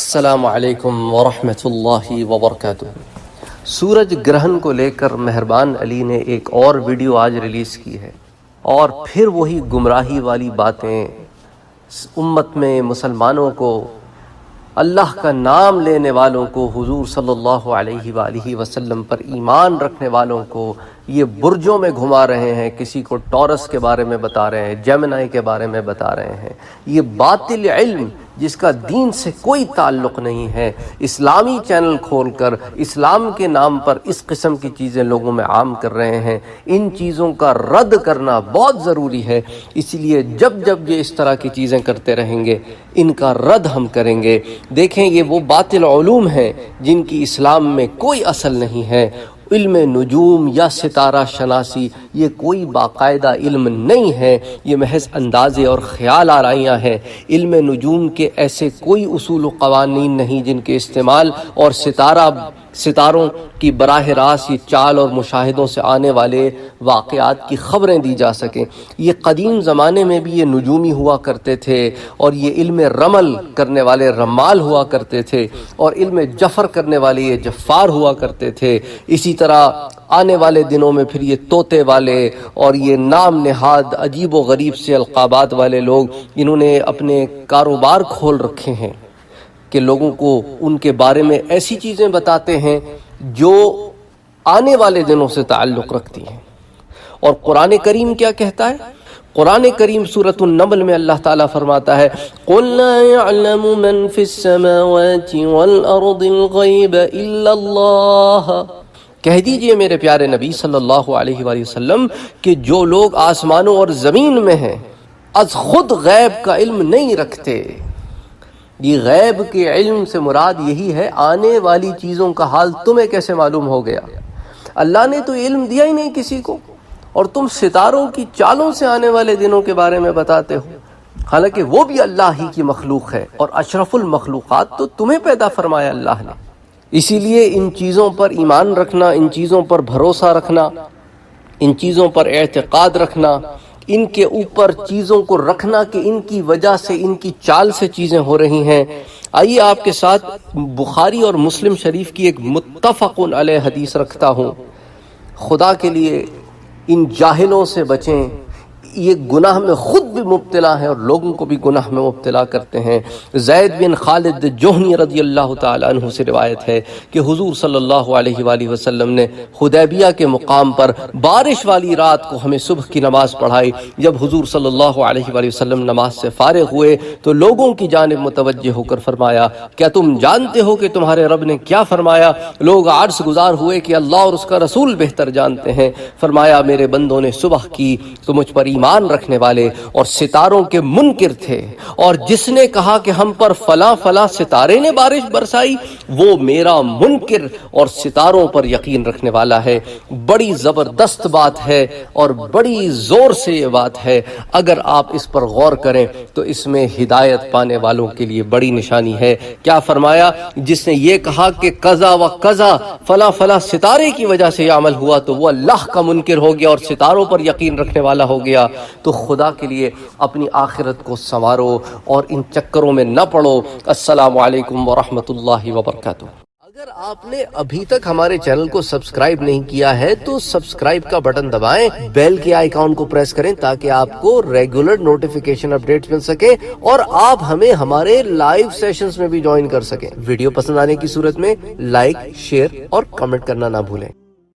السلام علیکم ورحمۃ اللہ وبرکاتہ۔ سورج گرہن کو لے کر مہربان علی نے ایک اور ویڈیو آج ریلیز کی ہے، اور پھر وہی گمراہی والی باتیں امت میں مسلمانوں کو، اللہ کا نام لینے والوں کو، حضور صلی اللہ علیہ وآلہ وسلم پر ایمان رکھنے والوں کو یہ برجوں میں گھما رہے ہیں، کسی کو ٹورس کے بارے میں بتا رہے ہیں، جیمنائی کے بارے میں بتا رہے ہیں۔ یہ باطل علم جس کا دین سے کوئی تعلق نہیں ہے، اسلامی چینل کھول کر اسلام کے نام پر اس قسم کی چیزیں لوگوں میں عام کر رہے ہیں، ان چیزوں کا رد کرنا بہت ضروری ہے۔ اسی لیے جب یہ اس طرح کی چیزیں کرتے رہیں گے، ان کا رد ہم کریں گے۔ دیکھیں، یہ وہ باطل علوم ہیں جن کی اسلام میں کوئی اصل نہیں ہے۔ علم نجوم یا ستارہ شناسی یہ کوئی باقاعدہ علم نہیں ہے، یہ محض اندازے اور خیال آرائیاں ہیں۔ علم نجوم کے ایسے کوئی اصول و قوانین نہیں جن کے استعمال اور ستاروں کی براہ راست یہ چال اور مشاہدوں سے آنے والے واقعات کی خبریں دی جا سکیں۔ یہ قدیم زمانے میں بھی یہ نجومی ہوا کرتے تھے، اور یہ علم رمل کرنے والے رمال ہوا کرتے تھے، اور علم جفر کرنے والے یہ جفار ہوا کرتے تھے۔ اسی طرح آنے والے دنوں میں پھر یہ طوطے والے اور یہ نام نہاد عجیب و غریب سے القابات والے لوگ، انہوں نے اپنے کاروبار کھول رکھے ہیں کہ لوگوں کو ان کے بارے میں ایسی چیزیں بتاتے ہیں جو آنے والے دنوں سے تعلق رکھتی ہیں۔ اور قرآن کریم کیا کہتا ہے؟ قرآن کریم سورۃ النمل میں اللہ تعالیٰ فرماتا ہے، قُلْ لَا يَعْلَمُ مَنْ فِي السَّمَاوَاتِ وَالْأَرْضِ الْغَيْبَ إِلَّا اللَّهُ۔ کہہ دیجئے میرے پیارے نبی صلی اللہ علیہ وآلہ وسلم کہ جو لوگ آسمانوں اور زمین میں ہیں از خود غیب کا علم نہیں رکھتے۔ یہ غیب کے علم سے مراد یہی ہے، آنے والی چیزوں کا حال تمہیں کیسے معلوم ہو گیا؟ اللہ نے تو علم دیا ہی نہیں کسی کو، اور تم ستاروں کی چالوں سے آنے والے دنوں کے بارے میں بتاتے ہو، حالانکہ وہ بھی اللہ ہی کی مخلوق ہے، اور اشرف المخلوقات تو تمہیں پیدا فرمایا اللہ نے۔ اسی لیے ان چیزوں پر ایمان رکھنا، ان چیزوں پر بھروسہ رکھنا، ان چیزوں پر اعتقاد رکھنا، ان کے اوپر چیزوں کو رکھنا کہ ان کی وجہ سے، ان کی چال سے چیزیں ہو رہی ہیں۔ آئیے آپ کے ساتھ بخاری اور مسلم شریف کی ایک متفق علیہ حدیث رکھتا ہوں۔ خدا کے لیے ان جاہلوں سے بچیں، یہ گناہ میں خود بھی مبتلا ہیں اور لوگوں کو بھی گناہ میں مبتلا کرتے ہیں۔ زید بن خالد جوہنی رضی اللہ تعالیٰ عنہ سے روایت ہے کہ حضور صلی اللہ علیہ وآلہ وسلم نے حدیبیہ کے مقام پر بارش والی رات کو ہمیں صبح کی نماز پڑھائی۔ جب حضور صلی اللہ علیہ وآلہ وسلم نماز سے فارغ ہوئے تو لوگوں کی جانب متوجہ ہو کر فرمایا، کیا تم جانتے ہو کہ تمہارے رب نے کیا فرمایا؟ لوگ عرض گزار ہوئے کہ اللہ اور اس کا رسول بہتر جانتے ہیں۔ فرمایا، میرے بندوں نے صبح کی تو مجھ پر ایمان رکھنے والے اور ستاروں کے منکر تھے، اور جس نے کہا کہ ہم پر فلاں فلاں ستارے نے بارش برسائی، وہ میرا منکر اور ستاروں پر یقین رکھنے والا ہے۔ بڑی زبردست بات ہے اور بڑی زور سے یہ بات ہے۔ اگر آپ اس پر غور کریں تو اس میں ہدایت پانے والوں کے لیے بڑی نشانی ہے۔ کیا فرمایا؟ جس نے یہ کہا کہ قضا و قضا فلاں فلاں ستارے کی وجہ سے یہ عمل ہوا تو وہ اللہ کا منکر ہو گیا اور ستاروں پر یقین رکھنے والا ہو گیا۔ تو خدا کے لیے اپنی آخرت کو سنوارو اور ان چکروں میں نہ پڑو۔ السلام علیکم ورحمۃ اللہ وبرکاتہ۔ اگر آپ نے ابھی تک ہمارے چینل کو سبسکرائب نہیں کیا ہے تو سبسکرائب کا بٹن دبائیں، بیل کے آئیکن کو پریس کریں تاکہ آپ کو ریگولر نوٹیفیکیشن اپڈیٹس مل سکے اور آپ ہمیں ہمارے لائیو سیشنز میں بھی جوائن کر سکیں۔ ویڈیو پسند آنے کی صورت میں لائک، شیئر اور کمنٹ کرنا نہ بھولیں۔